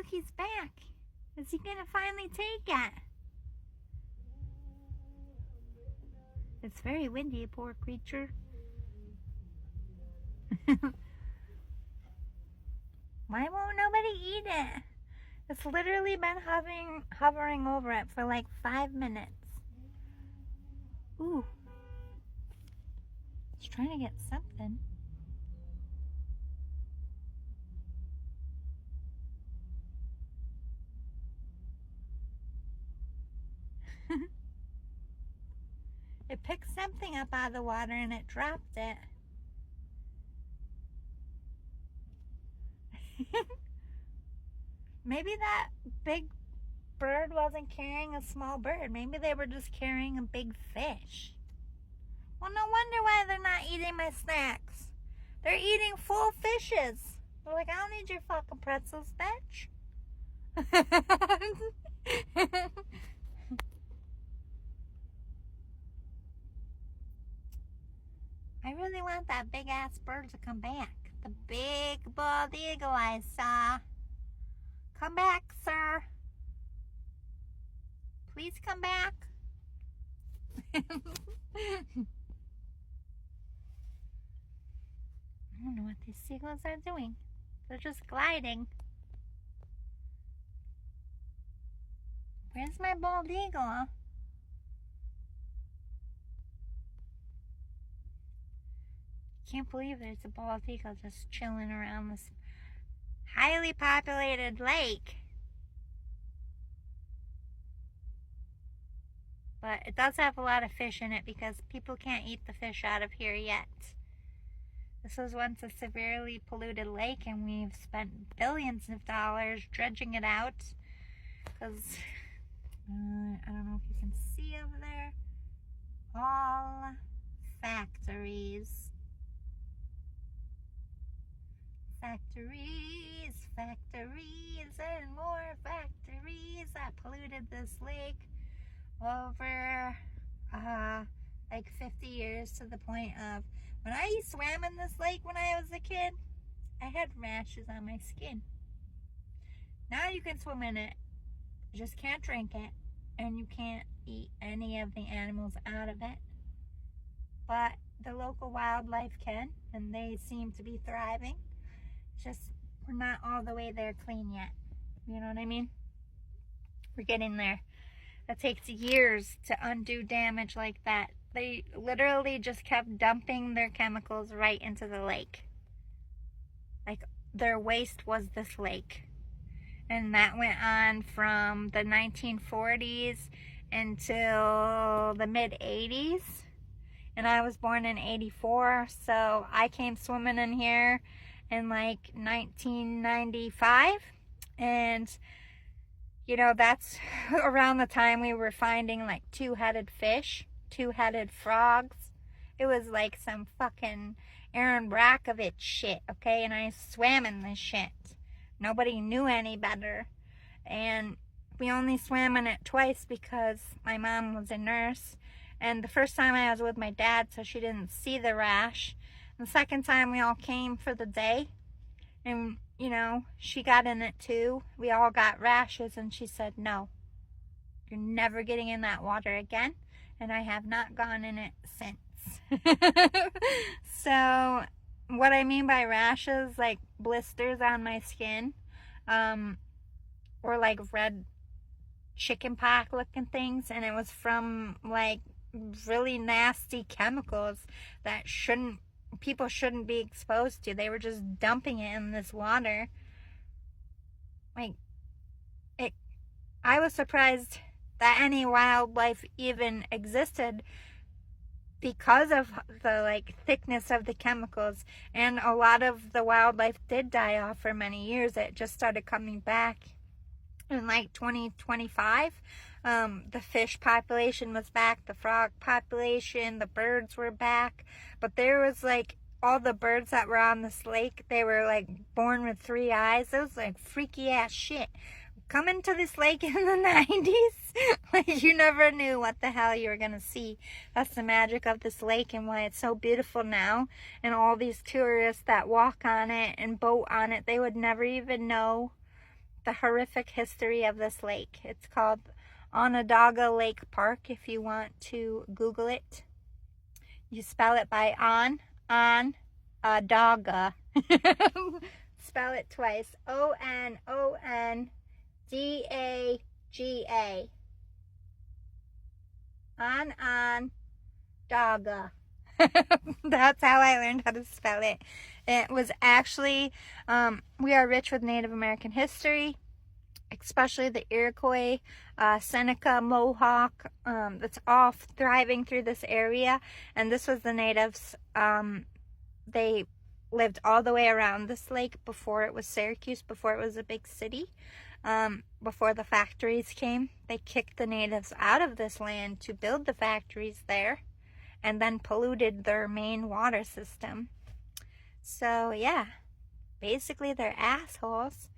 look, he's back. Is he gonna finally take it? It's very windy, poor creature. Why won't nobody eat it? It's literally been hovering over it for like 5 minutes. Ooh. It's trying to get something. It picked something up out of the water and it dropped it. Maybe that big bird wasn't carrying a small bird. Maybe they were just carrying a big fish. Well, no wonder why they're not eating my snacks. They're eating full fishes. They're like, I don't need your fucking pretzels, bitch. I really want that big ass bird to come back. The big bald eagle I saw. Come back, sir. Please come back. I don't know what these seagulls are doing. They're just gliding. Where's my bald eagle? Can't believe there's a bald eagle just chilling around this highly populated lake. But it does have a lot of fish in it because people can't eat the fish out of here yet. This was once a severely polluted lake and we've spent billions of dollars dredging it out because I don't know if you can see over there, all factories. Factories, factories, and more factories that polluted this lake over like 50 years to the point of when I swam in this lake when I was a kid, I had rashes on my skin. Now you can swim in it, you just can't drink it, and you can't eat any of the animals out of it. But the local wildlife can, and they seem to be thriving. Just we're not all the way there clean yet. You know what I mean? We're getting there. That takes years to undo damage like that. They literally just kept dumping their chemicals right into the lake. Like their waste was this lake. And that went on from the 1940s until the mid-80s. And I was born in 84, so I came swimming in here in like 1995, and you know, that's around the time we were finding like two-headed fish, two-headed frogs. It was like some fucking Aaron Brockovich shit, okay? And I swam in this shit. Nobody knew any better, and we only swam in it twice because my mom was a nurse, and the first time I was with my dad, so she didn't see the rash. The second time we all came for the day, and you know, she got in it too. We all got rashes, and she said, no, you're never getting in that water again. And I have not gone in it since. So what I mean by rashes, like blisters on my skin, or like red chicken pox looking things, and it was from like really nasty chemicals that people shouldn't be exposed to. They were just dumping it in this water. Like, I was surprised that any wildlife even existed because of the like thickness of the chemicals, and a lot of the wildlife did die off for many years. It just started coming back in like 2025. The fish population was back, the frog population, the birds were back, but there was like all the birds that were on this lake, they were like born with 3 eyes. It was like freaky ass shit. Coming to this lake in the 90s, like you never knew what the hell you were gonna see. That's the magic of this lake and why it's so beautiful now. And all these tourists that walk on it and boat on it, they would never even know the horrific history of this lake. It's called Onondaga Lake Park if you want to Google it. You spell it by Onondaga. Spell it twice. Onondaga. Onondaga. That's how I learned how to spell it. It was actually, we are rich with Native American history, especially the Iroquois, Seneca, Mohawk. That's all thriving through this area. And this was the natives. They lived all the way around this lake before it was Syracuse, before it was a big city. Before the factories came, they kicked the natives out of this land to build the factories there, and then polluted their main water system. So yeah, basically they're assholes.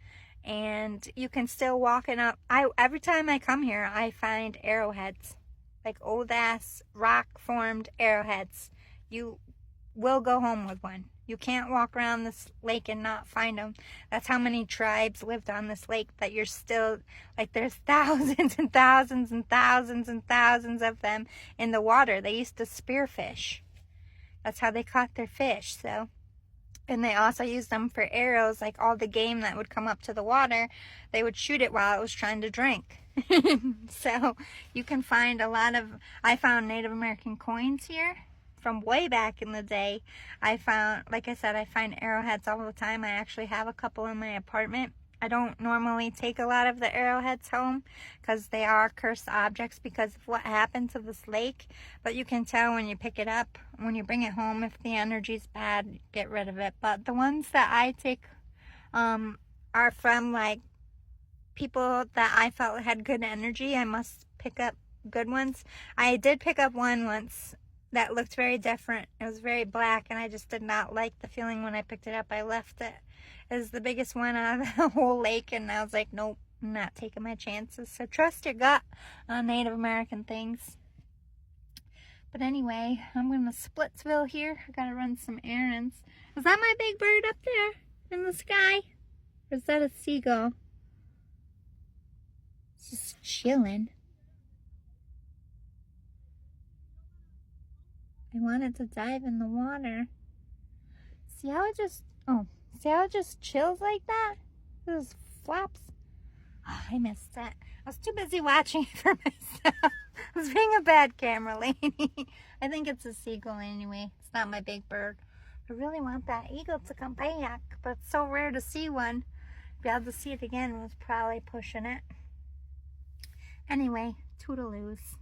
And you can still walk it up. Every time I come here, I find arrowheads, like old ass rock formed arrowheads. You will go home with one. You can't walk around this lake and not find them. That's how many tribes lived on this lake, that you're still, like, there's thousands and thousands and thousands and thousands of them in the water. They used to spearfish. That's how they caught their fish. So, and they also used them for arrows, like all the game that would come up to the water, they would shoot it while it was trying to drink. So you can find a lot of, I found Native American coins here from way back in the day. I found, like I said, I find arrowheads all the time. I actually have a couple in my apartment. I don't normally take a lot of the arrowheads home because they are cursed objects because of what happened to this lake. But you can tell when you pick it up, when you bring it home, if the energy's bad, get rid of it. But the ones that I take are from, like, people that I felt had good energy. I must pick up good ones. I did pick up one once that looked very different. It was very black, and I just did not like the feeling when I picked it up. I left it. It was the biggest one out of the whole lake, and I was like, nope, I'm not taking my chances. So trust your gut on Native American things. But anyway, I'm going to Splitsville here. I gotta run some errands. Is that my big bird up there in the sky? Or is that a seagull? It's just chilling. I wanted to dive in the water. See how it just, see how it just chills like that? This flaps. Oh, I missed that. I was too busy watching for myself. I was being a bad camera lady. I think it's a seagull anyway. It's not my big bird. I really want that eagle to come back, but it's so rare to see one. Be able to see it again was probably pushing it. Anyway, toodaloos.